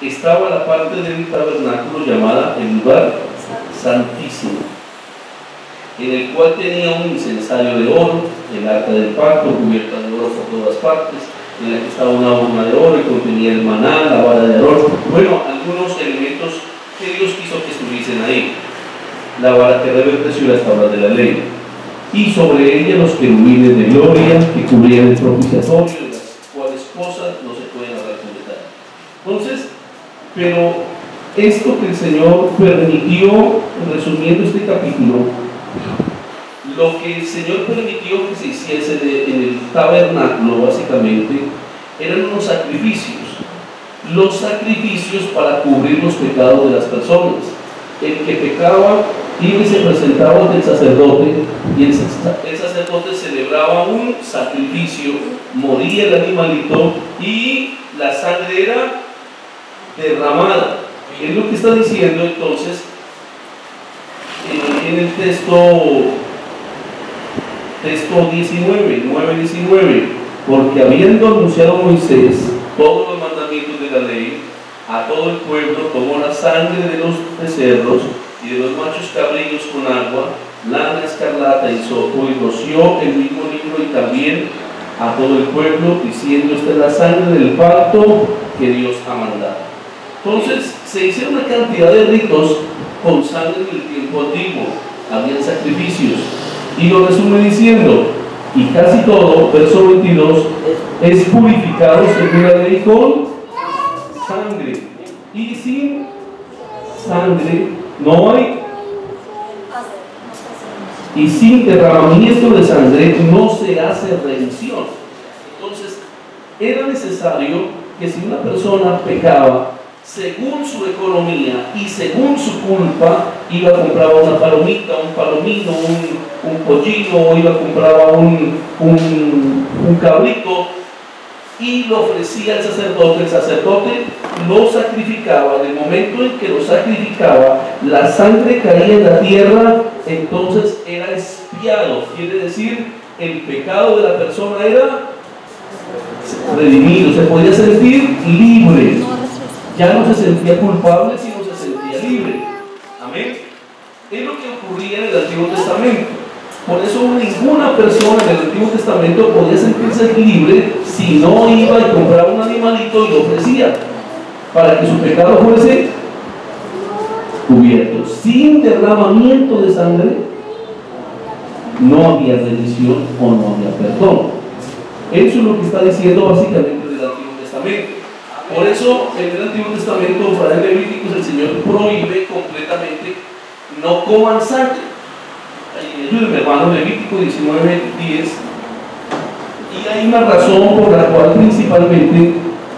estaba la parte del tabernáculo llamada el lugar santísimo, en el cual tenía un incensario de oro, el arca del pacto cubierta de oro por todas partes, en la que estaba una urna de oro y contenía el maná, la vara de Aarón, bueno, algunos elementos que Dios quiso que estuviesen ahí, la vara que reverdeció las tablas de la ley, y sobre ella los querubines de gloria que cubrían el propiciatorio, de las cuales cosas no se pueden hablar con detalle. Entonces, pero esto que el Señor permitió, resumiendo este capítulo, lo que el Señor permitió que se hiciese en el tabernáculo básicamente eran unos sacrificios, los sacrificios para cubrir los pecados de las personas. El que pecaba iba y se presentaba ante el sacerdote, y el sacerdote celebraba un sacrificio, moría el animalito y la sangre era derramada. Es lo que está diciendo entonces en el texto 9:19, porque habiendo anunciado Moisés todos los mandamientos de la ley a todo el pueblo, tomó la sangre de los becerros y de los machos cabrillos con agua, lana escarlata y hisopo, y roció el mismo libro y también a todo el pueblo, diciendo: esta es la sangre del pacto que Dios ha mandado. Entonces se hicieron una cantidad de ritos con sangre en el tiempo antiguo, habían sacrificios, y lo resume diciendo: y casi todo, verso 22, es purificado según la ley con sangre, y sin sangre no hay, y sin derramamiento de sangre no se hace remisión. Entonces era necesario que si una persona pecaba según su economía y según su culpa, iba a comprar una palomita, un palomino, un pollino, o iba a comprar un cabrito y lo ofrecía al sacerdote. El sacerdote lo sacrificaba. En el momento en que lo sacrificaba, la sangre caía en la tierra, entonces era expiado, quiere decir, el pecado de la persona era redimido, se podía sentir libre. Ya no se sentía culpable, sino se sentía libre. Amén. Es lo que ocurría en el Antiguo Testamento. Por eso ninguna persona en el Antiguo Testamento podía sentirse libre si no iba y compraba un animalito y lo ofrecía para que su pecado fuese cubierto. Sin derramamiento de sangre no había remisión o no había perdón. Eso es lo que está diciendo básicamente del Antiguo Testamento. Por eso en el Antiguo Testamento, para el Levítico, el Señor prohíbe completamente: no coman sangre. Ayúdenme, hermano, Levítico 19:10. Y hay una razón por la cual principalmente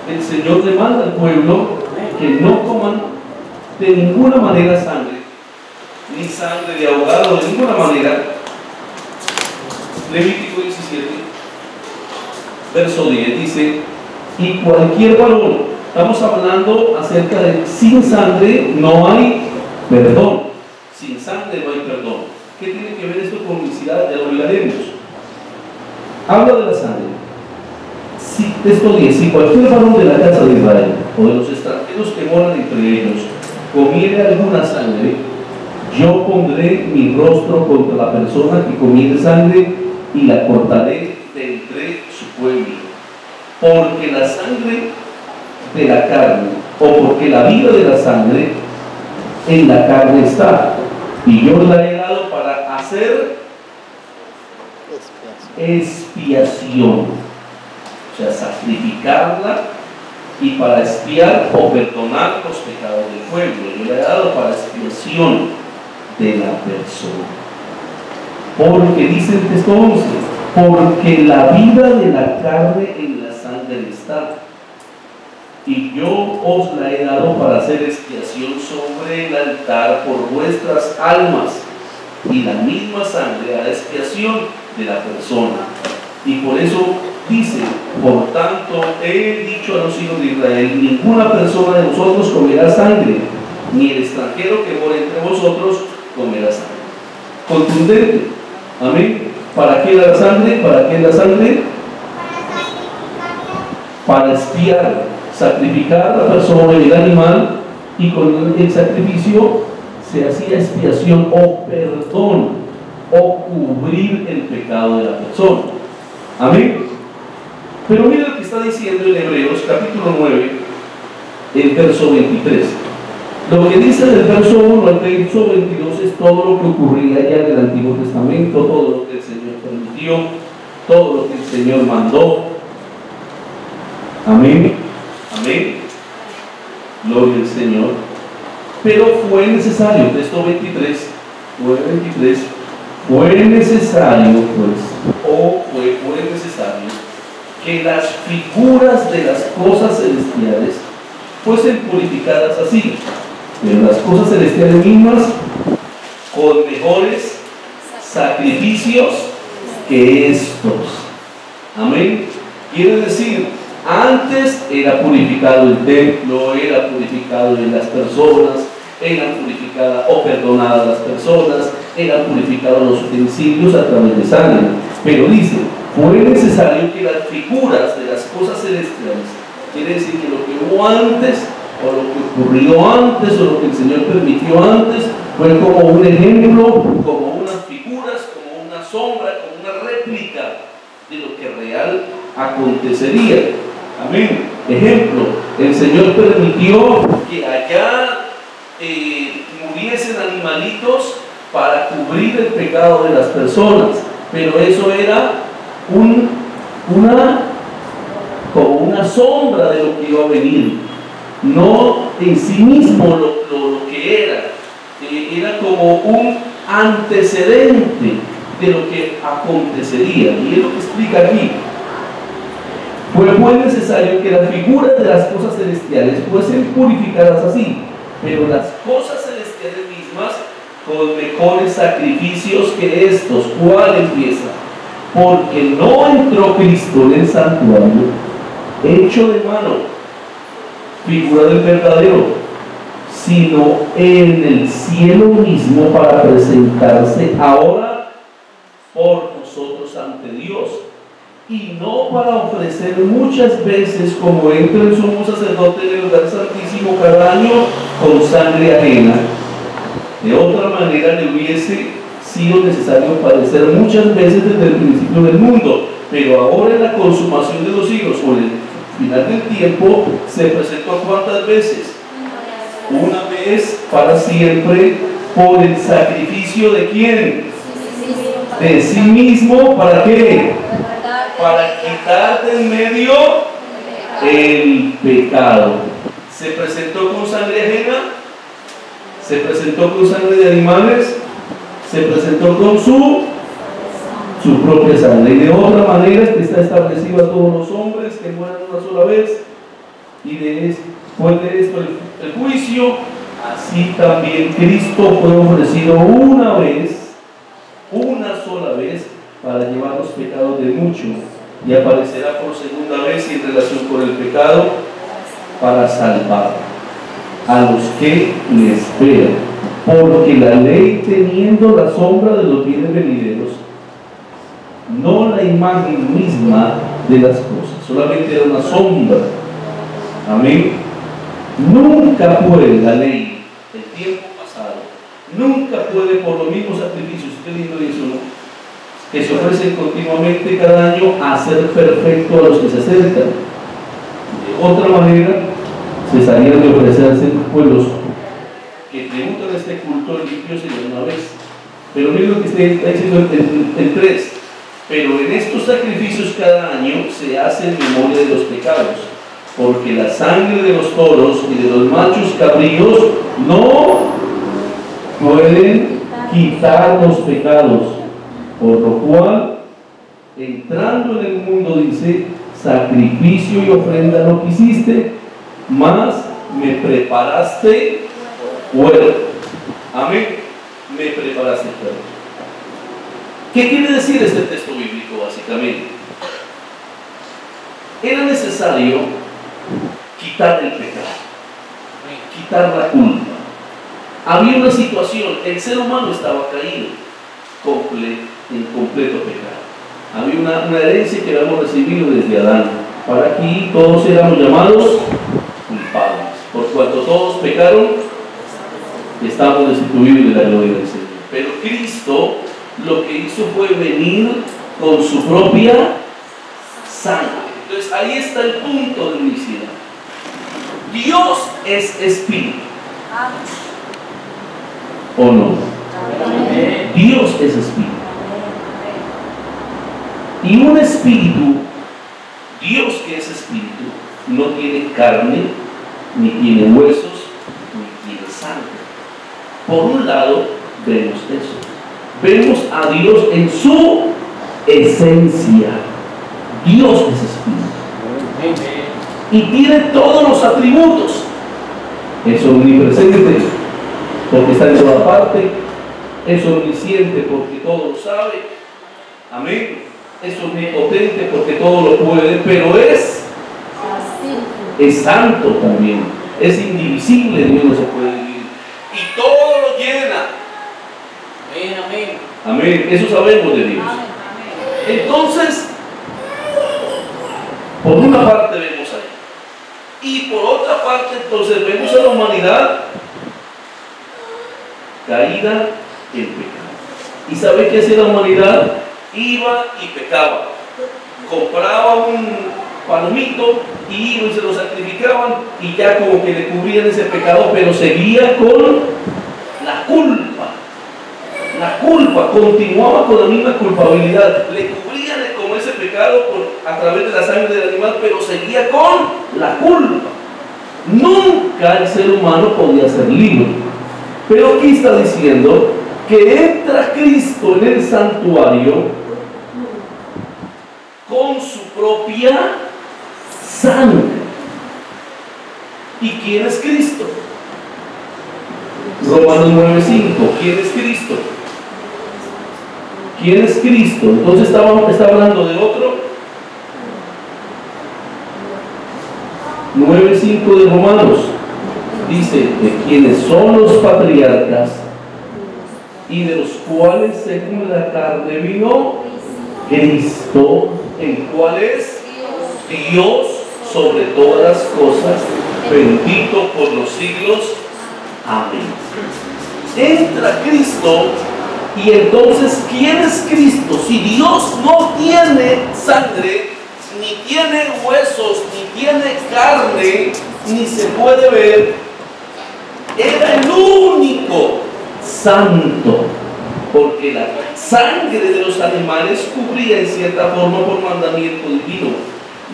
el Señor demanda al pueblo que no coman de ninguna manera sangre, ni sangre de ahogado, de ninguna manera. Levítico 17, verso 10 dice: y cualquier varón, estamos hablando acerca de sin sangre no hay perdón, sin sangre no hay perdón. ¿Qué tiene que ver esto con unicidad? Ya lo miraremos. Habla de la sangre. Texto 10: si cualquier varón de la casa de Israel o de los extranjeros que moran entre ellos comiere alguna sangre, yo pondré mi rostro contra la persona que comiere sangre y la cortaré de entre su pueblo. Porque la sangre de la carne, o porque la vida de la sangre en la carne está, y yo la he dado para hacer expiación, o sea, sacrificarla, y para expiar o perdonar los pecados del pueblo. Yo la he dado para expiación de la persona. Porque dice el texto 11: porque la vida de la carne en la sangre está, y yo os la he dado para hacer expiación sobre el altar por vuestras almas, y la misma sangre hará expiación de la persona. Y por eso dice: por tanto he dicho a los hijos de Israel: ninguna persona de vosotros comerá sangre, ni el extranjero que mora entre vosotros comerá sangre. Contundente. Amén. ¿Para qué la sangre? ¿Para qué la sangre? Para expiar. sacrificar a la persona y el animal, y con el sacrificio se hacía expiación o perdón o cubrir el pecado de la persona. Amén. Pero mira lo que está diciendo en Hebreos capítulo 9, el verso 23. Lo que dice del verso 1 al verso 22 es todo lo que ocurría ya en el Antiguo Testamento, todo lo que el Señor permitió, todo lo que el Señor mandó. Amén. Amén. Gloria al Señor. Pero fue necesario, texto 23, fue necesario, fue necesario que las figuras de las cosas celestiales fuesen purificadas así, pero las cosas celestiales mismas con mejores sacrificios que estos. Amén. Quiere decir, antes era purificado el templo, era purificado en las personas, eran purificadas o perdonadas las personas, eran purificados los utensilios a través de sangre. Pero dice, fue necesario que las figuras de las cosas celestiales, quiere decir que lo que hubo antes, o lo que ocurrió antes, o lo que el Señor permitió antes, fue como un ejemplo, como unas figuras, como una sombra, como una réplica de lo que real acontecería. Amén. Ejemplo, el Señor permitió que allá muriesen animalitos para cubrir el pecado de las personas, pero eso era como una sombra de lo que iba a venir, no en sí mismo lo que era como un antecedente de lo que acontecería. Y es lo que explica aquí. Fue necesario que las figuras de las cosas celestiales fuesen purificadas así, pero las cosas celestiales mismas con mejores sacrificios que estos. ¿Cuál empieza? Porque no entró Cristo en el santuario hecho de mano, figura del verdadero, sino en el cielo mismo, para presentarse ahora por nosotros ante Dios, y no para ofrecer muchas veces, como entra el sumo sacerdote en el lugar santísimo cada año, con sangre ajena. De otra manera le hubiese sido necesario padecer muchas veces desde el principio del mundo, pero ahora en la consumación de los siglos, o en el final del tiempo, se presentó ¿cuántas veces? Una vez para siempre, por el sacrificio ¿de quién? De sí mismo. ¿Para qué? Para quitar de en medio el pecado. Se presentó con sangre ajena, se presentó con sangre de animales, se presentó con su propia sangre. Y de otra manera que está establecido a todos los hombres que mueran una sola vez, y después de esto el juicio. Así también Cristo fue ofrecido una sola vez, para llevar los pecados de muchos, y aparecerá por segunda vez en relación con el pecado, para salvar a los que le esperan, porque la ley, teniendo la sombra de los bienes venideros, no la imagen misma de las cosas, solamente era una sombra. Amén. Nunca puede la ley del tiempo pasado, nunca puede, por los mismos sacrificios, qué lindo eso, ¿no?, que se ofrecen continuamente cada año, hacer perfecto a los que se acercan. De otra manera, cesarían de ofrecerse pueblos que tributan este culto limpios y de una vez. Pero miren lo que está diciendo el 3. Pero en estos sacrificios cada año se hace en memoria de los pecados, porque la sangre de los toros y de los machos cabríos no pueden quitar los pecados. Por lo cual, entrando en el mundo, dice, sacrificio y ofrenda no quisiste, mas me preparaste cuerpo. Amén. Me preparaste cuerpo. ¿Qué quiere decir este texto bíblico básicamente? Era necesario quitar el pecado, quitar la culpa. Había una situación, el ser humano estaba caído, en completo pecado. Había una herencia que habíamos recibido desde Adán. Para aquí todos éramos llamados Por cuanto todos pecaron, estamos destituidos de la gloria del Señor. Pero Cristo lo que hizo fue venir con su propia sangre. Entonces ahí está el punto de unicidad. Dios es espíritu. ¿O no? Dios es espíritu. Y un espíritu, Dios que es espíritu, no tiene carne, ni tiene huesos, ni tiene sangre. Por un lado, vemos eso. Vemos a Dios en su esencia. Dios es espíritu. Y tiene todos los atributos. Es omnipresente, porque está en toda parte. Es omnisciente, porque todo lo sabe. Amén. Es omnipotente, porque todo lo puede. Pero es santo también. Es indivisible. Dios no se puede dividir. Y todo lo llena. Amén. Amén. Eso sabemos de Dios. Entonces, por una parte vemos ahí. Y por otra parte, entonces vemos a la humanidad caída en pecado. ¿Y sabe qué hacía la humanidad? Iba y pecaba. Compraba un palomito y iba y se lo sacrificaban y ya como que le cubrían ese pecado, pero seguía con la culpa. La culpa, continuaba con la misma culpabilidad. Le cubrían como ese pecado a través de la sangre del animal, pero seguía con la culpa. Nunca el ser humano podía ser libre. Pero aquí está diciendo que entra Cristo en el santuario con su propia sangre. ¿Y quién es Cristo? Romanos 9:5. ¿Quién es Cristo? ¿Quién es Cristo? Entonces está hablando de otro. 9:5 de Romanos dice de quienes son los patriarcas y de los cuales según la carne vino Cristo, el cual es Dios sobre todas las cosas, bendito por los siglos. Amén. Entra Cristo. Y entonces, ¿quién es Cristo? Si Dios no tiene sangre, ni tiene huesos, ni tiene carne, ni se puede ver, era el único santo, porque la sangre de los animales cubría en cierta forma por mandamiento divino.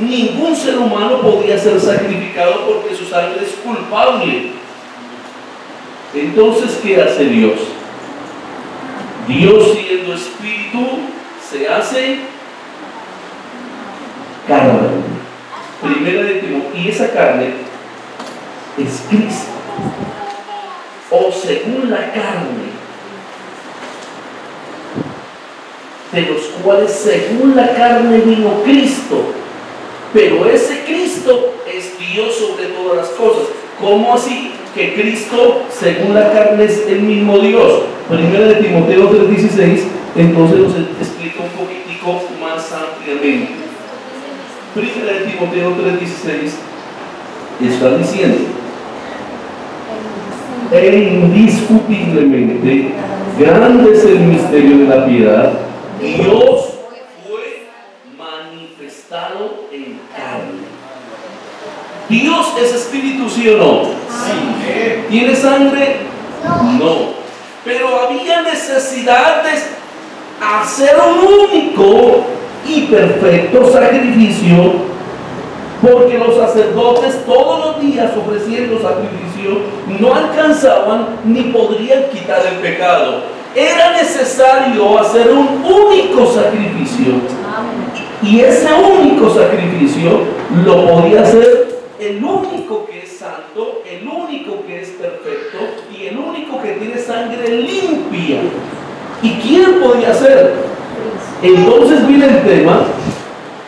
Ningún ser humano podía ser sacrificado porque su sangre es culpable. Entonces, ¿qué hace Dios? Dios, siendo espíritu, se hace carne. Primera de Timoteo, y esa carne es Cristo. O según la carne, de los cuales según la carne vino Cristo. Pero ese Cristo es Dios sobre todas las cosas. ¿Cómo así? Que Cristo, según la carne, es el mismo Dios. Primera de Timoteo 3:16, entonces nos explica un poquitico más ampliamente. Primera de Timoteo 3:16 está diciendo: e indiscutiblemente grande es el misterio de la piedad. Dios fue manifestado en carne. ¿Dios es espíritu, sí o no? Sí. ¿Tiene sangre? No. Pero había necesidad de hacer un único y perfecto sacrificio, porque los sacerdotes todos los días ofreciendo sacrificio no alcanzaban ni podrían quitar el pecado. Era necesario hacer un único sacrificio. Y ese único sacrificio lo podía hacer el único que es santo, el único que es perfecto y el único que tiene sangre limpia. ¿Y quién podía hacer? Entonces viene el tema: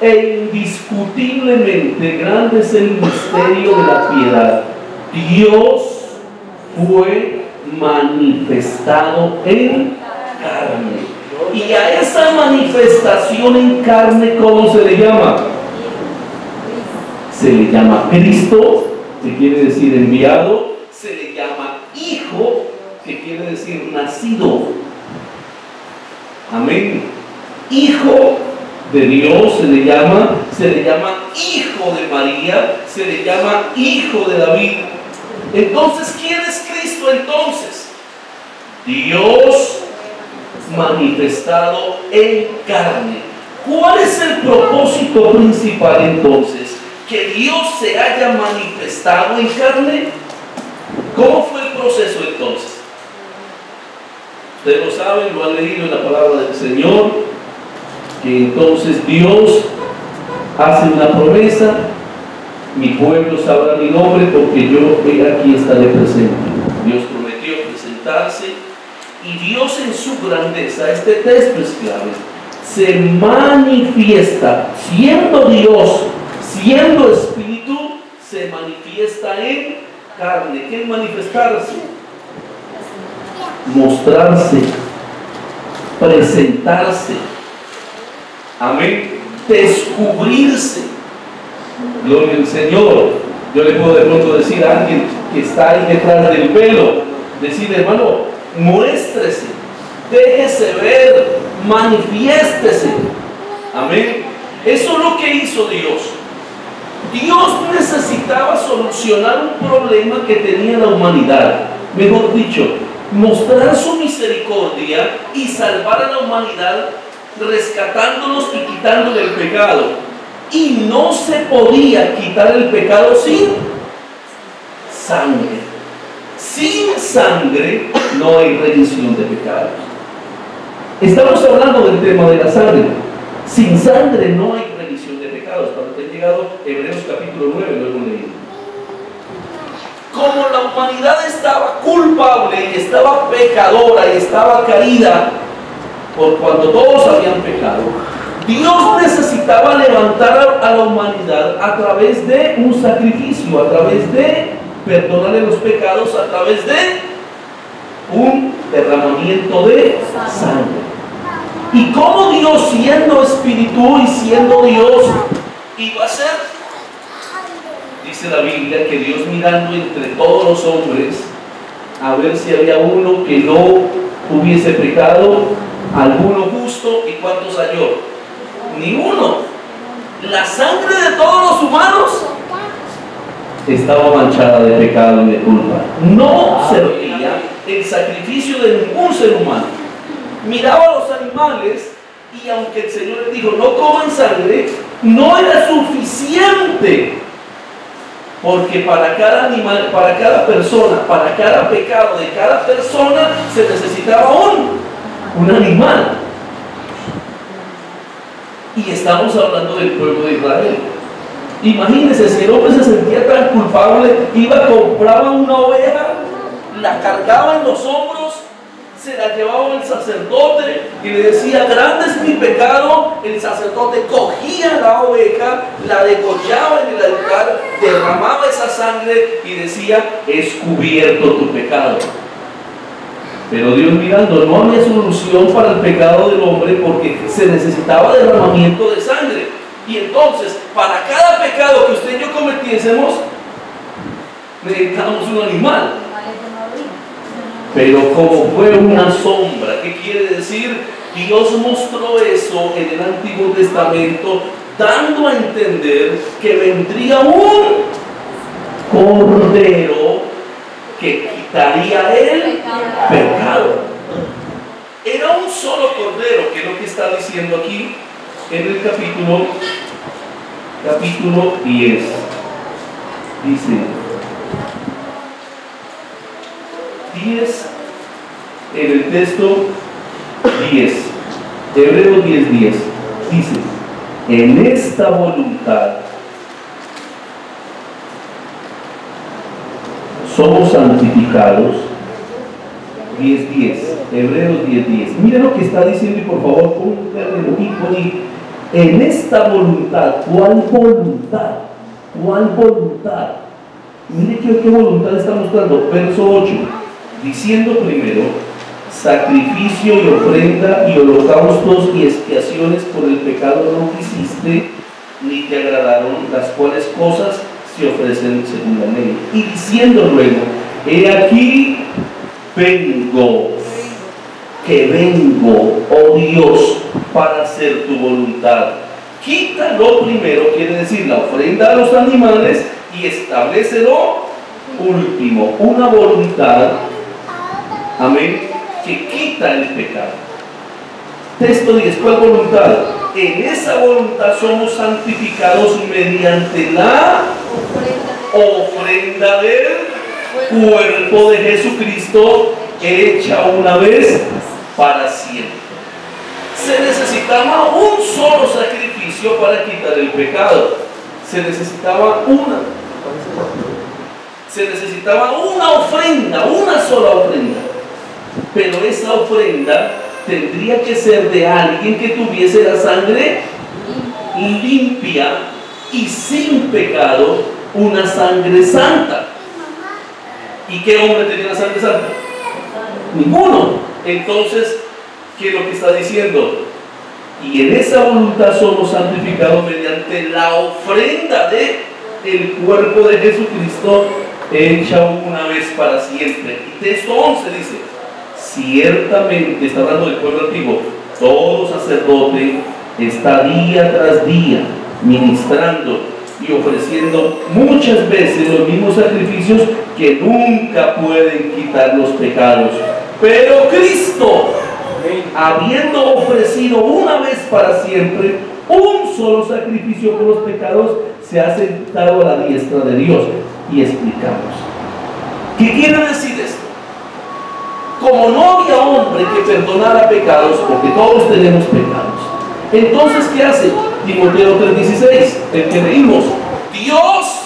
e indiscutiblemente grande es el misterio de la piedad. Dios fue manifestado en carne. Y a esa manifestación en carne, ¿cómo se le llama? Se le llama Cristo que quiere decir enviado, se le llama hijo, que quiere decir nacido. Amén. Hijo de Dios se le llama hijo de María, se le llama hijo de David. Entonces, ¿quién es Cristo entonces? Dios manifestado en carne. ¿Cuál es el propósito principal entonces? Que Dios se haya manifestado en carne. ¿Cómo fue el proceso entonces? Ustedes lo saben, lo han leído en la palabra del Señor, que entonces Dios hace una promesa: mi pueblo sabrá mi nombre porque yo aquí estaré presente. Dios prometió presentarse, y Dios en su grandeza, este texto es clave, se manifiesta, siendo Dios, siendo Espíritu, se manifiesta en carne. ¿Qué es manifestarse? Mostrarse, presentarse, amén, descubrirse. Gloria al Señor. Yo le puedo de pronto decir a alguien que está ahí detrás del velo, decirle: hermano, muéstrese, déjese ver, manifiéstese. Amén. Eso es lo que hizo Dios. Dios necesitaba solucionar un problema que tenía la humanidad. Mejor dicho, mostrar su misericordia y salvar a la humanidad, rescatándolos y quitándole el pecado. Y no se podía quitar el pecado sin sangre. Sin sangre no hay remisión de pecados. Estamos hablando del tema de la sangre. Sin sangre no hay remisión de pecados. Cuando te ha llegado Hebreos capítulo 9, lo hemos leído. Como la humanidad estaba culpable y estaba pecadora y estaba caída, por cuanto todos habían pecado, Dios necesitaba levantar a la humanidad a través de un sacrificio, a través de perdonarle los pecados, a través de un derramamiento de sangre. Y como Dios, siendo espíritu y siendo Dios, iba a hacer, dice la Biblia, que Dios, mirando entre todos los hombres a ver si había uno que no hubiese pecado, alguno justo, ¿y cuántos halló? Ni uno. La sangre de todos los humanos estaba manchada de pecado y de culpa. No servía el sacrificio de ningún ser humano. Miraba a los animales, y aunque el Señor les dijo: no coman sangre, no era suficiente, porque para cada animal, para cada persona, para cada pecado de cada persona, se necesitaba un animal. Y estamos hablando del pueblo de Israel. Imagínense, si el hombre se sentía tan culpable, iba, compraba una oveja, la cargaba en los hombros, se la llevaba al sacerdote y le decía: grande es mi pecado. El sacerdote cogía la oveja, la degollaba en el altar, derramaba esa sangre y decía: es cubierto tu pecado. Pero Dios, mirando, no había solución para el pecado del hombre, porque se necesitaba derramamiento de sangre. Y entonces, para cada pecado que usted y yo cometiésemos, necesitábamos un animal. Pero como fue una sombra, ¿qué quiere decir? Dios mostró eso en el Antiguo Testamento, dando a entender que vendría un cordero que quitaría el pecado. Era un solo cordero, que es lo que está diciendo aquí en el capítulo 10. Dice 10 en el texto 10, Hebreos 10:10, dice: en esta voluntad somos santificados. 10:10, Hebreos 10:10. Mira lo que está diciendo, y por favor ponle en esta voluntad. ¿Cuál voluntad? ¿Cuál voluntad? Mire qué voluntad está mostrando. Verso 8, diciendo primero: sacrificio y ofrenda y holocaustos y expiaciones por el pecado no quisiste, ni te agradaron, las cuales cosas se ofrecen según la ley. Y diciendo luego, he aquí vengo, que vengo, oh Dios, para hacer tu voluntad. Quita lo primero, quiere decir la ofrenda a los animales, y establece lo último, una voluntad, amén, que quita el pecado. Texto 10, ¿cuál voluntad? En esa voluntad somos santificados mediante la ofrenda del cuerpo de Jesucristo, hecha una vez para siempre. Se necesitaba un solo sacrificio para quitar el pecado. Se necesitaba una ofrenda, una sola ofrenda. Pero esa ofrenda tendría que ser de alguien que tuviese la sangre limpia y sin pecado, una sangre santa. ¿Y qué hombre tenía la sangre santa? Ninguno. Entonces, ¿qué es lo que está diciendo? Y en esa voluntad somos santificados mediante la ofrenda del cuerpo de Jesucristo, hecha una vez para siempre. Y texto 11 dice, ciertamente, está hablando del pueblo antiguo, todo sacerdote está día tras día ministrando y ofreciendo muchas veces los mismos sacrificios que nunca pueden quitar los pecados. Pero Cristo, habiendo ofrecido una vez para siempre un solo sacrificio por los pecados, se ha sentado a la diestra de Dios. Y explicamos. ¿Qué quiere decir esto? Como no había hombre que perdonara pecados, porque todos tenemos pecados, entonces ¿qué hace? Timoteo 3:16, el que leímos, Dios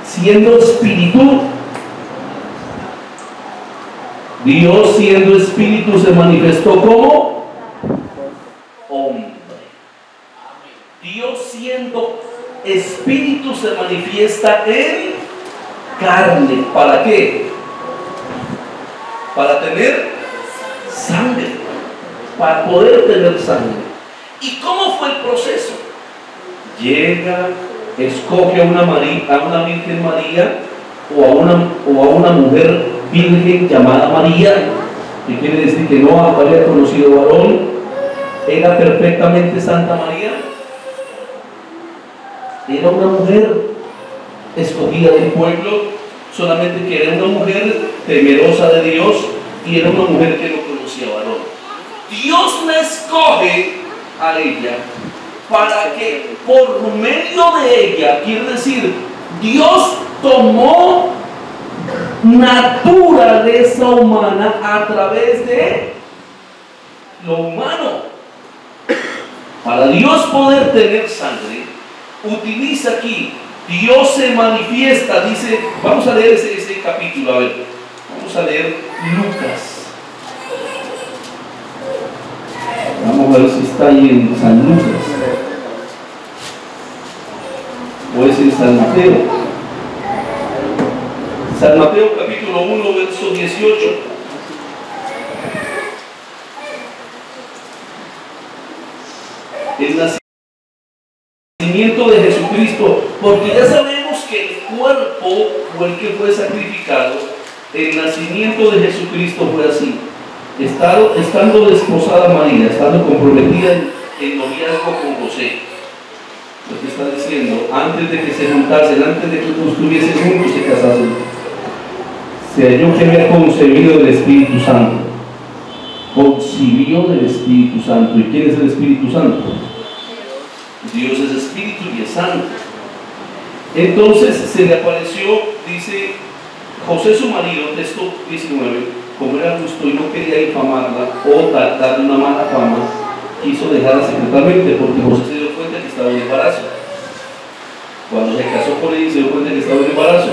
siendo espíritu, Dios siendo espíritu se manifestó como hombre. Dios siendo espíritu se manifiesta en carne. ¿Para qué? Para tener sangre, para poder tener sangre. ¿Y cómo fue el proceso? Llega, escoge a una Virgen María o a una mujer virgen llamada María, que quiere decir que no había conocido varón. Era perfectamente Santa María. Era una mujer escogida del pueblo, solamente que era una mujer temerosa de Dios y era una mujer que no conocía varón. Dios la escoge a ella para que por medio de ella, quiere decir, Dios tomó naturaleza humana a través de lo humano. Para Dios poder tener sangre, utiliza aquí, Dios se manifiesta, dice, vamos a leer ese capítulo, a ver, vamos a leer Lucas. Vamos a ver si está ahí en San Lucas o es en San Mateo. San Mateo capítulo 1, verso 18. El nacimiento de Jesucristo, porque ya sabemos que el cuerpo fue el que fue sacrificado. El nacimiento de Jesucristo fue así: estando desposada María, estando comprometida en noviazgo con José. Lo que está diciendo, antes de que se juntasen, antes de que estuviesen juntos, se casasen, se halló que había concebido del Espíritu Santo. Concibió del Espíritu Santo. ¿Y quién es el Espíritu Santo? Dios es Espíritu y es Santo. Entonces se le apareció, dice José su marido, texto 19, como era justo y no quería infamarla o darle una mala fama, quiso dejarla secretamente, porque José se dio cuenta que estaba en embarazo. Cuando se casó con ella se dio cuenta que estaba en embarazo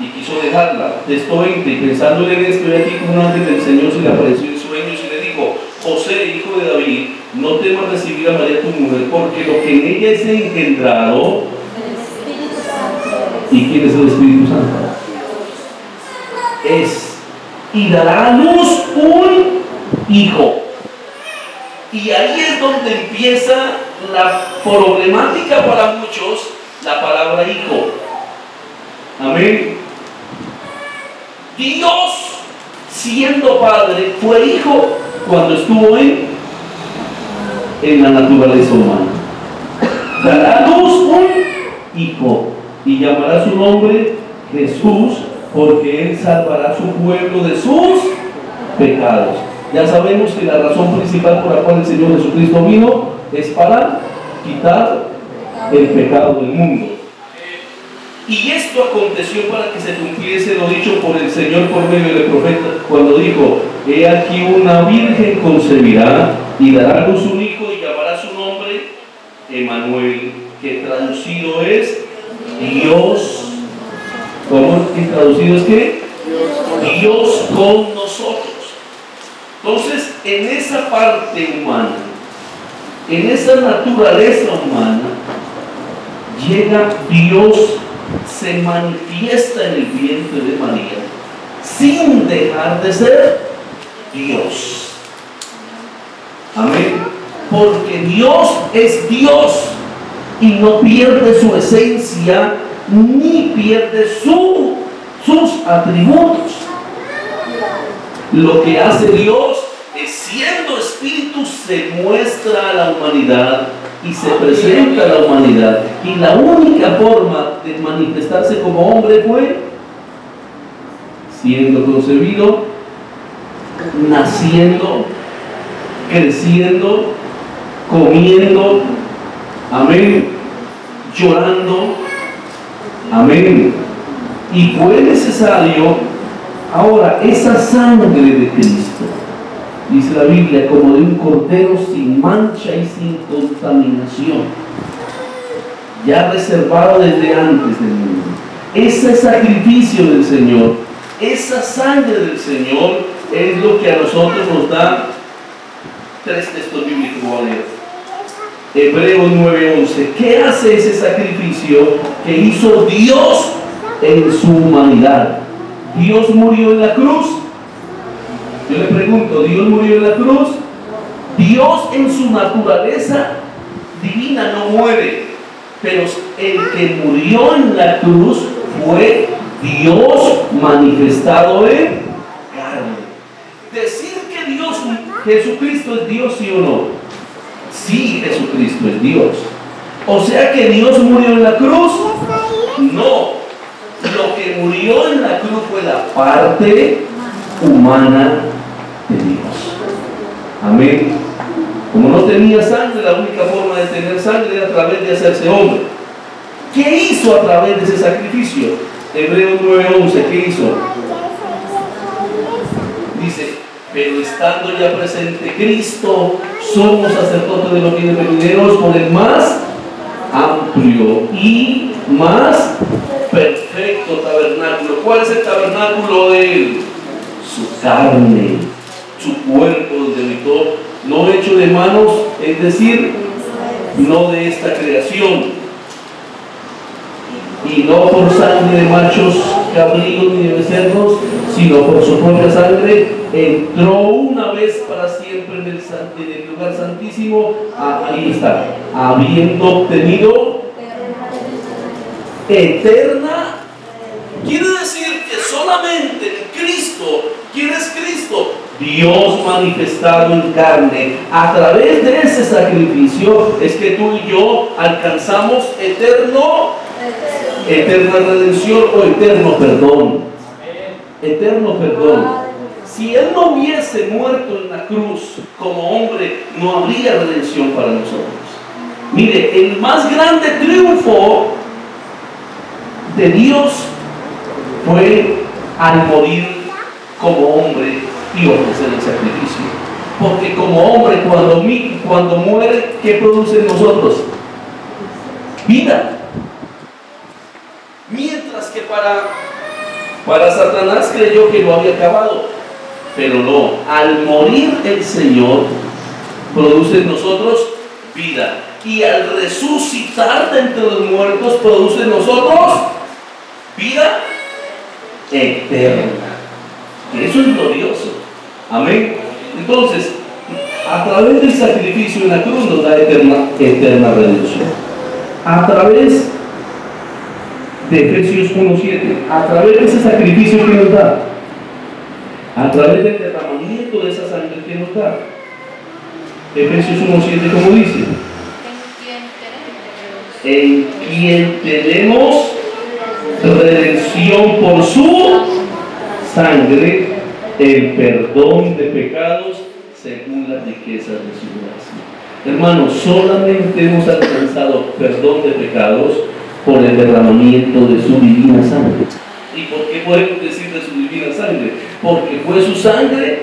y quiso dejarla. Texto 20, y pensándole en esto, y aquí como un ángel del Señor se le apareció en sueños y le dijo: José, hijo de David, no temas recibir a María tu mujer, porque lo que en ella es engendrado. ¿Y quién es el Espíritu Santo? Y dará a luz un hijo. Y ahí es donde empieza la problemática para muchos, la palabra hijo. Amén. Dios, siendo Padre, fue hijo cuando estuvo en la naturaleza humana. Dará a luz un hijo y llamará su nombre Jesús, porque él salvará a su pueblo de sus pecados. Ya sabemos que la razón principal por la cual el Señor Jesucristo vino es para quitar el pecado del mundo. Y esto aconteció para que se cumpliese lo dicho por el Señor por medio del profeta, cuando dijo: he aquí una virgen concebirá y dará a luz un hijo y llamará su nombre Emmanuel, que traducido es Dios. ¿Cómo? ¿Que traducido es qué? Dios con nosotros. Entonces, en esa parte humana, en esa naturaleza humana, llega Dios, se manifiesta en el vientre de María, sin dejar de ser Dios. Amén. Porque Dios es Dios y no pierde su esencia ni pierde sus atributos. Lo que hace Dios es, siendo espíritu, se muestra a la humanidad y se presenta a la humanidad. Y la única forma de manifestarse como hombre fue siendo concebido, naciendo, creciendo, comiendo, amén, llorando, amén. Y fue necesario, ahora, esa sangre de Cristo, dice la Biblia, como de un cordero sin mancha y sin contaminación, ya reservado desde antes del mundo. Ese sacrificio del Señor, esa sangre del Señor, es lo que a nosotros nos da tres textos bíblicos. Hebreos 9:11. ¿Qué hace ese sacrificio que hizo Dios en su humanidad? Dios murió en la cruz. Yo le pregunto, ¿Dios murió en la cruz? Dios en su naturaleza divina no muere, pero el que murió en la cruz fue Dios manifestado en carne. Decir que Jesucristo es Dios, ¿sí o no? Sí, Jesucristo es Dios. O sea que Dios murió en la cruz. No. Lo que murió en la cruz fue la parte humana de Dios. Amén. Como no tenía sangre, la única forma de tener sangre era a través de hacerse hombre. ¿Qué hizo a través de ese sacrificio? Hebreos 9:11, ¿qué hizo? Dice: pero estando ya presente Cristo, somos sacerdotes de los bienes venideros por el más amplio y más perfecto tabernáculo. ¿Cuál es el tabernáculo de él? Su carne, su cuerpo, donde habitó, no hecho de manos, es decir, no de esta creación, y no por sangre de machos cabríos ni de becerros, sino por su propia sangre, entró una vez para siempre en el lugar santísimo. Ahí está, habiendo obtenido eterna. Quiere decir que solamente en Cristo, ¿quién es Cristo? Dios manifestado en carne. A través de ese sacrificio es que tú y yo alcanzamos eterna redención o eterno perdón. Eterno perdón. Si Él no hubiese muerto en la cruz como hombre, no habría redención para nosotros. Mire, el más grande triunfo de Dios fue al morir como hombre y ofrecer el sacrificio. Porque como hombre, cuando muere, ¿qué produce en nosotros? Vida. Mientras que para Satanás creyó que lo había acabado, pero no, al morir el Señor produce en nosotros vida, y al resucitar de entre los muertos produce en nosotros vida eterna. Eso es glorioso. Amén. Entonces, a través del sacrificio en la cruz nos da eterna redención. A través de Efesios 1:7, a través de ese sacrificio que nos da, a través del derramamiento de esa sangre que nos da. Efesios 1:7, como dice, en quien tenemos redención por su sangre, el perdón de pecados según las riquezas de su gracia. Hermanos, solamente hemos alcanzado perdón de pecados por el derramamiento de su divina sangre. ¿Y por qué podemos decir de su divina sangre? Porque fue su sangre,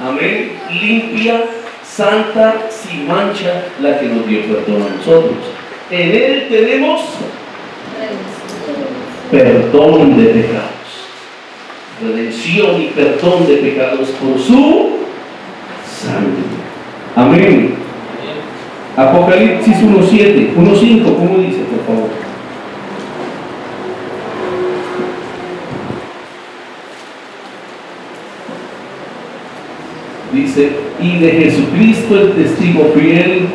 amén, limpia, santa, sin mancha, la que nos dio perdón a nosotros. En él tenemos perdón de pecados, redención y perdón de pecados por su sangre. Amén. Apocalipsis 1:7, 1:5, ¿cómo dice, por favor? Dice, y de Jesucristo el testigo fiel,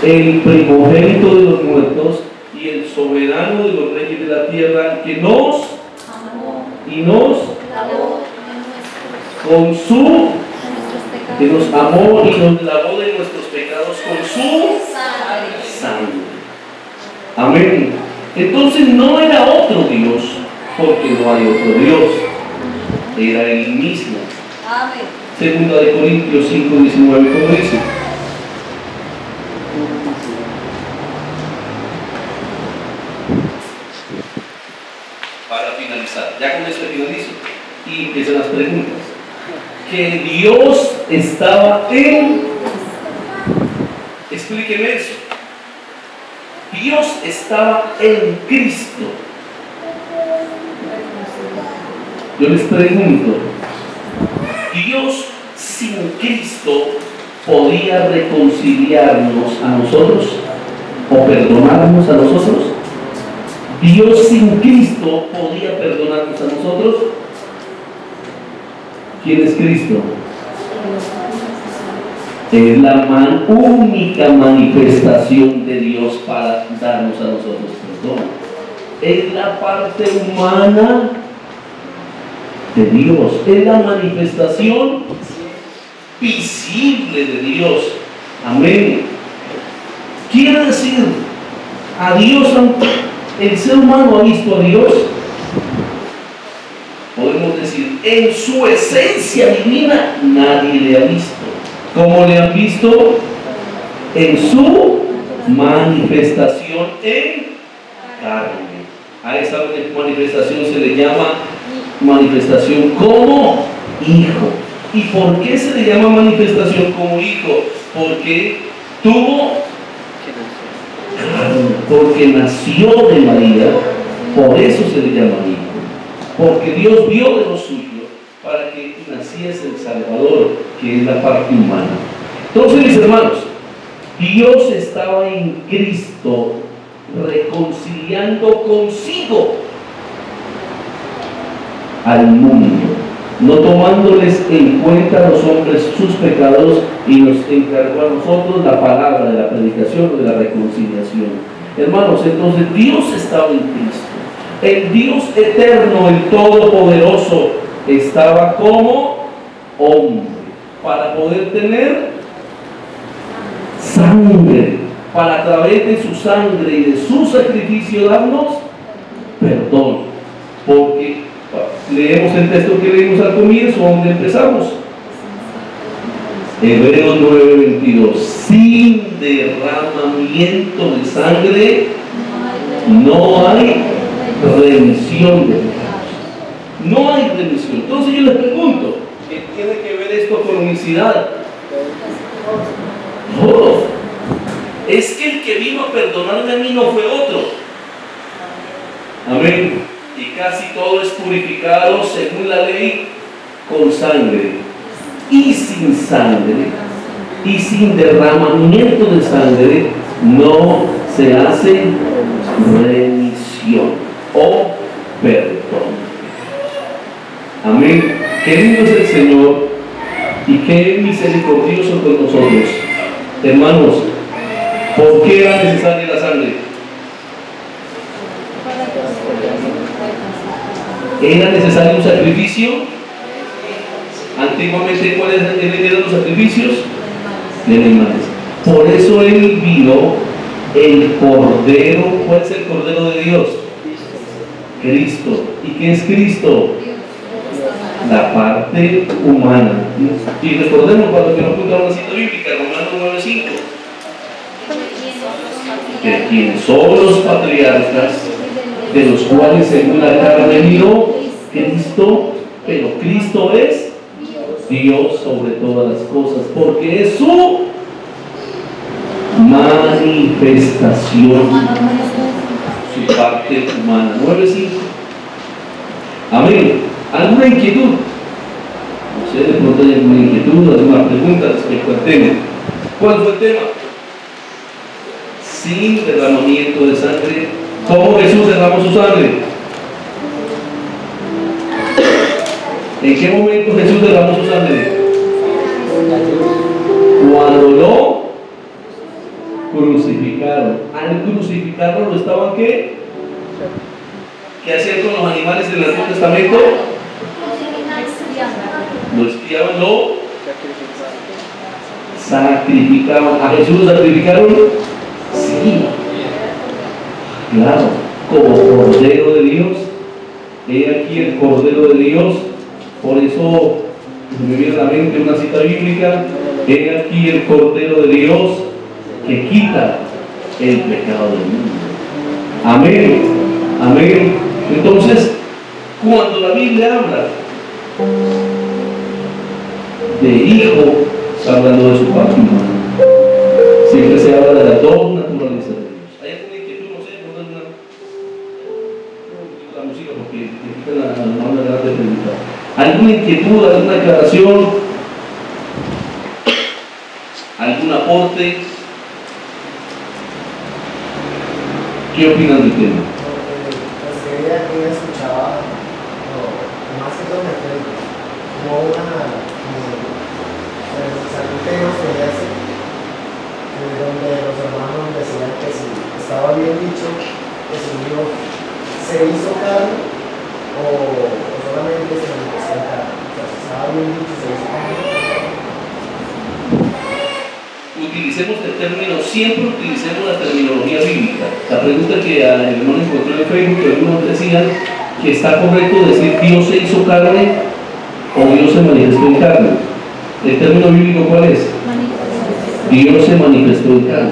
el primogénito de los muertos y el soberano de los reyes de la tierra, que nos amó y nos lavó con su, que nos amó y nos lavó de nuestros pecados con su sangre. Amén. Entonces no era otro Dios, porque no hay otro Dios, era Él mismo. Amén. Segunda de Corintios 5:19, ¿cómo dice? Para finalizar, ya con esto finalizo y empiezan las preguntas. Que Dios estaba en, explíqueme eso. Dios estaba en Cristo. Yo les pregunto, ¿Dios sin Cristo podía reconciliarnos a nosotros o perdonarnos a nosotros? ¿Dios sin Cristo podía perdonarnos a nosotros? ¿Quién es Cristo? Es la única manifestación de Dios para darnos a nosotros perdón. Es la parte humana de Dios, es la manifestación visible de Dios. Amén. Quiere decir, a Dios, el ser humano ha visto a Dios, podemos decir, en su esencia divina nadie le ha visto. ¿Cómo le han visto? En su manifestación en carne. A esa manifestación se le llama manifestación como hijo. ¿Y por qué se le llama manifestación como hijo? Porque porque nació de María, por eso se le llama hijo. Porque Dios vio de lo suyo para que naciese el Salvador, que es la parte humana. Entonces, mis hermanos, Dios estaba en Cristo reconciliando consigo al mundo, no tomándoles en cuenta a los hombres sus pecados, y nos encargó a nosotros la palabra de la predicación o de la reconciliación. Hermanos, entonces Dios estaba en Cristo. El Dios eterno, el todopoderoso, estaba como hombre para poder tener sangre, para a través de su sangre y de su sacrificio darnos perdón. Porque leemos el texto que leímos al comienzo, donde empezamos. Hebreos 9:22. Sin derramamiento de sangre no hay remisión de pecados. No hay remisión. Entonces yo les pregunto, ¿qué tiene que ver esto con unicidad? No. Es que el que vino a perdonarme a mí no fue otro. Amén. Y casi todo es purificado según la ley con sangre. Y sin sangre y sin derramamiento de sangre no se hace remisión o perdón. Amén. Qué lindo es el Señor y qué misericordioso con nosotros. Hermanos, ¿por qué era necesaria la sangre? ¿Era necesario un sacrificio? Antiguamente, ¿cuáles eran los sacrificios? De animales. Por eso Él vino el Cordero. ¿Cuál es el Cordero de Dios? Cristo. ¿Y qué es Cristo? La parte humana. Y recordemos, para los que no apuntaron una cita bíblica, Romanos 9:5, de quien son los patriarcas, de los cuales según la carne vino Cristo, pero Cristo es Dios sobre todas las cosas, porque es su manifestación, su parte humana. 9:5. Amén. ¿Alguna inquietud? No sé, de pronto hay alguna inquietud, alguna pregunta respecto al tema. ¿Cuál fue el tema? Sin derramamiento de sangre. ¿Cómo Jesús derramó su sangre? ¿En qué momento Jesús derramó su sangre? Cuando lo crucificaron. Al crucificarlo, ¿lo estaban qué? ¿Qué hacían con los animales en el Antiguo Testamento? Lo espiaban, lo sacrificaban. ¿A Jesús lo sacrificaron? Sí. Claro, como Cordero de Dios. He aquí el Cordero de Dios. Por eso me viene a la mente una cita bíblica. He aquí el Cordero de Dios que quita el pecado del mundo. Amén. Amén. Entonces, cuando la Biblia habla de hijo, está hablando de su parte humana. Siempre se habla de las dos naturalezas de Dios. ¿Hay alguna inquietud? No sé, no es la música porque te quitan la mano de la pregunta. ¿Alguna inquietud, alguna aclaración? ¿Algún aporte? ¿Qué opinan del tema? Yo escuchaba, más que todo me acuerdo, como algún tema que hace, donde los hermanos decían que si estaba bien dicho que su hijo se hizo carne o solamente se manifestó en carne. O sea, si estaba bien dicho, se hizo carne. Utilicemos el término, siempre utilicemos la terminología bíblica. La pregunta que el hermano encontró en Facebook, que algunos decían que está correcto decir Dios se hizo carne o Dios se manifestó en carne. ¿El término bíblico cuál es? Dios se manifestó en carne.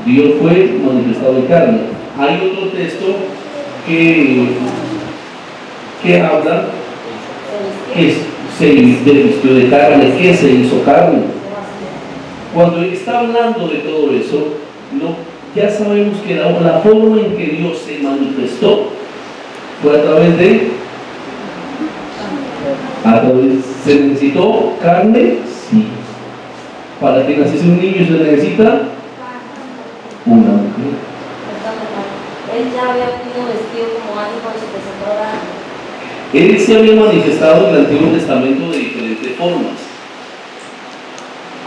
Dios fue manifestado en carne. Hay otro texto que habla que se vistió de carne, que se hizo carne. Cuando está hablando de todo eso, ya sabemos que la forma en que Dios se manifestó fue a través ¿se necesitó carne? Sí. Para que naciese un niño se necesita una mujer. Él ya había venido vestido como alguien cuando se presentó a la... Él se había manifestado en el Antiguo Testamento de diferentes formas.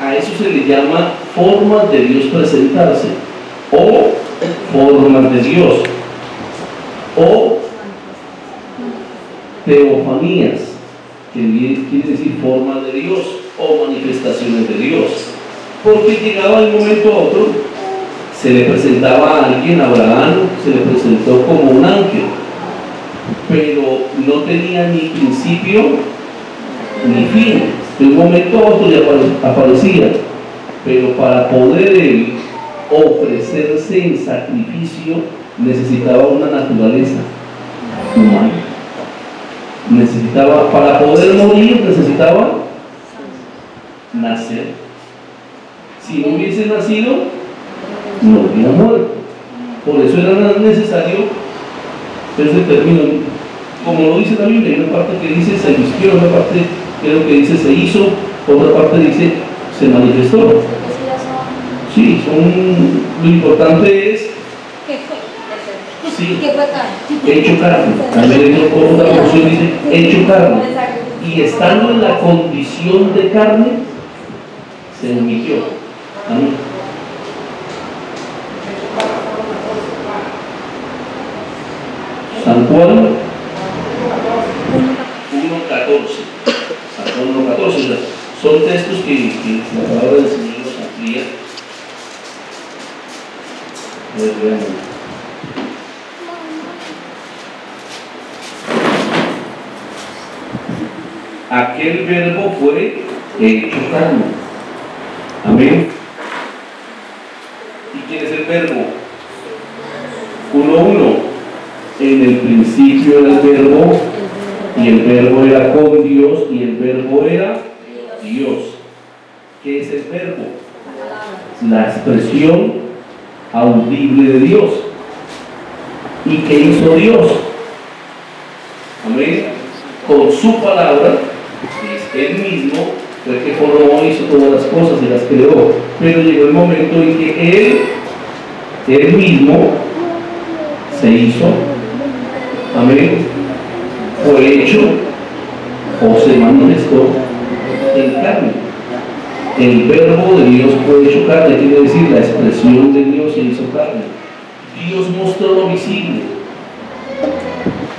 A eso se le llama formas de Dios presentarse, o formas de Dios, o teofanías, que quiere decir formas de Dios, o manifestaciones de Dios. Porque llegaba de un momento a otro, se le presentaba a alguien, a Abraham, se le presentó como un ángel, pero no tenía ni principio ni fin. De un momento a otro ya aparecía, pero para poder él ofrecerse en sacrificio necesitaba una naturaleza humana. Para poder morir necesitaba nacer. Si no hubiese nacido, no hubiera muerto. Por eso era necesario ese término, como lo dice la Biblia. Hay una parte que dice se vistió, otra parte creo que dice se hizo, otra parte dice se manifestó. Sí, lo importante es sí, hecho carne. También otra porción dice hecho carne. Y estando en la condición de carne, se humilló. Amén. San Juan 1:14. Salmo 1:14. O sea, son textos que la palabra del Señor nos amplía. A ver, veamos. Aquel verbo fue hecho carne. Amén. ¿Y quién es el verbo? 1:1. En el principio era el verbo, y el verbo era con Dios, y el verbo era Dios. ¿Qué es el verbo? La expresión audible de Dios. ¿Y qué hizo Dios? Amén. Con su palabra, es Él mismo, fue que formó, hizo todas las cosas y las creó. Pero llegó el momento en que Él mismo se hizo, amén, fue hecho o se manifestó en carne. El verbo de Dios fue hecho carne, quiere decir la expresión de Dios se hizo carne. Dios mostró lo visible.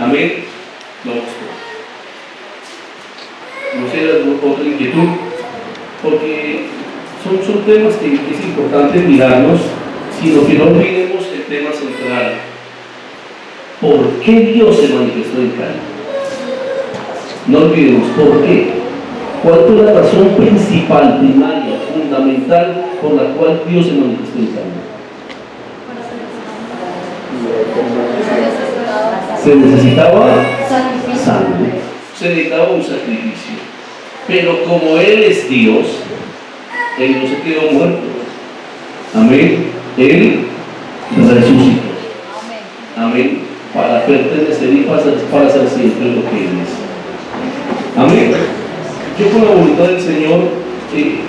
Amén. Lo mostró. No sé, otra inquietud, porque son temas que es importante mirarnos, sino que no olvidemos el tema central. ¿Por qué Dios se manifestó en carne? No olvidemos, ¿por qué? ¿Cuál fue la razón principal, primaria, fundamental por la cual Dios se manifestó en carne? Se necesitaba sangre, se necesitaba un sacrificio. Pero como Él es Dios, Él no se quedó muerto. Amén. Él resucitó. Amén. Para pertenecer y para ser siempre lo que Él es. Amén. Yo, con la voluntad del Señor,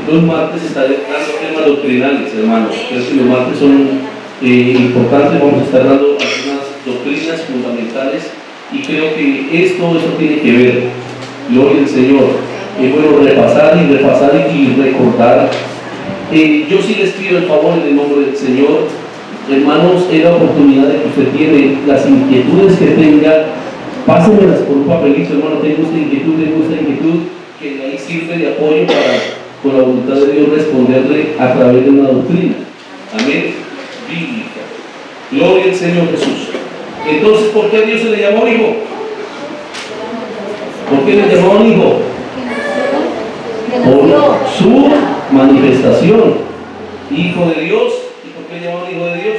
los martes estaré dando temas doctrinales, hermanos. Creo que los martes son importantes. Vamos a estar dando algunas doctrinas fundamentales y creo que esto tiene que ver. Gloria al Señor. Es bueno repasar y recordar. Yo sí les pido el favor en el nombre del Señor, hermanos, es la oportunidad de que usted tiene las inquietudes que tenga, pásenmelas por un papelito, hermano, tengo esta inquietud, que ahí sirve de apoyo para, con la voluntad de Dios, responderle a través de una doctrina. Amén. Bíblica. Gloria al Señor Jesús. Entonces, ¿por qué a Dios se le llamó hijo? ¿Por qué le llamaban hijo? Por su manifestación. Hijo de Dios. ¿Y por qué le llamaban hijo de Dios?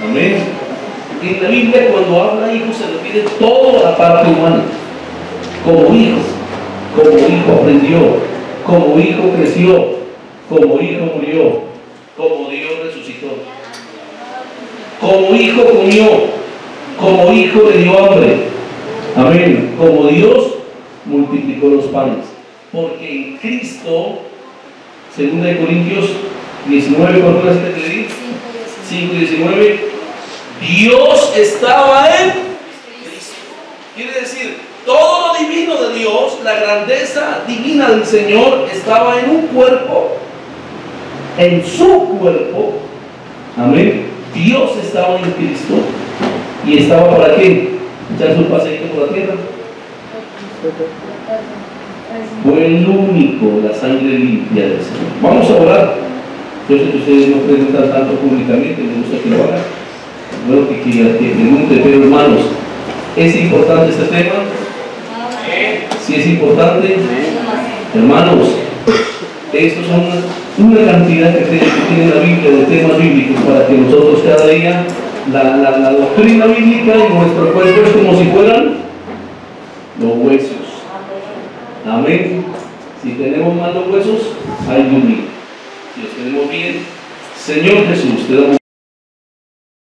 Amén. En la Biblia, cuando habla hijo, se refiere a toda la parte humana. Como hijo aprendió, como hijo creció, como hijo murió, como Dios resucitó, como hijo comió, como hijo le dio hambre. Amén. Como Dios multiplicó los panes. Porque en Cristo, 2 Corintios 19, ¿cuál fue la cita que leí? 5:19, Dios estaba en Cristo. Quiere decir, todo lo divino de Dios, la grandeza divina del Señor, estaba en un cuerpo, en su cuerpo. Amén. Dios estaba en Cristo. ¿Y estaba para qué? Echarse un paseíto por la tierra. Fue el único, la sangre limpia del Señor. Vamos a orar. Yo sé que ustedes no preguntan tanto públicamente, me gusta que lo hagan. Bueno, que pregunten, pero hermanos, ¿es importante este tema? Sí, es importante. Hermanos, estos son una cantidad que tiene la Biblia de temas bíblicos para que nosotros cada día la doctrina bíblica y nuestro cuerpo es como si fueran los huesos. Amén. Si tenemos mal los huesos, hay un. Si los tenemos bien, Señor Jesús, te damos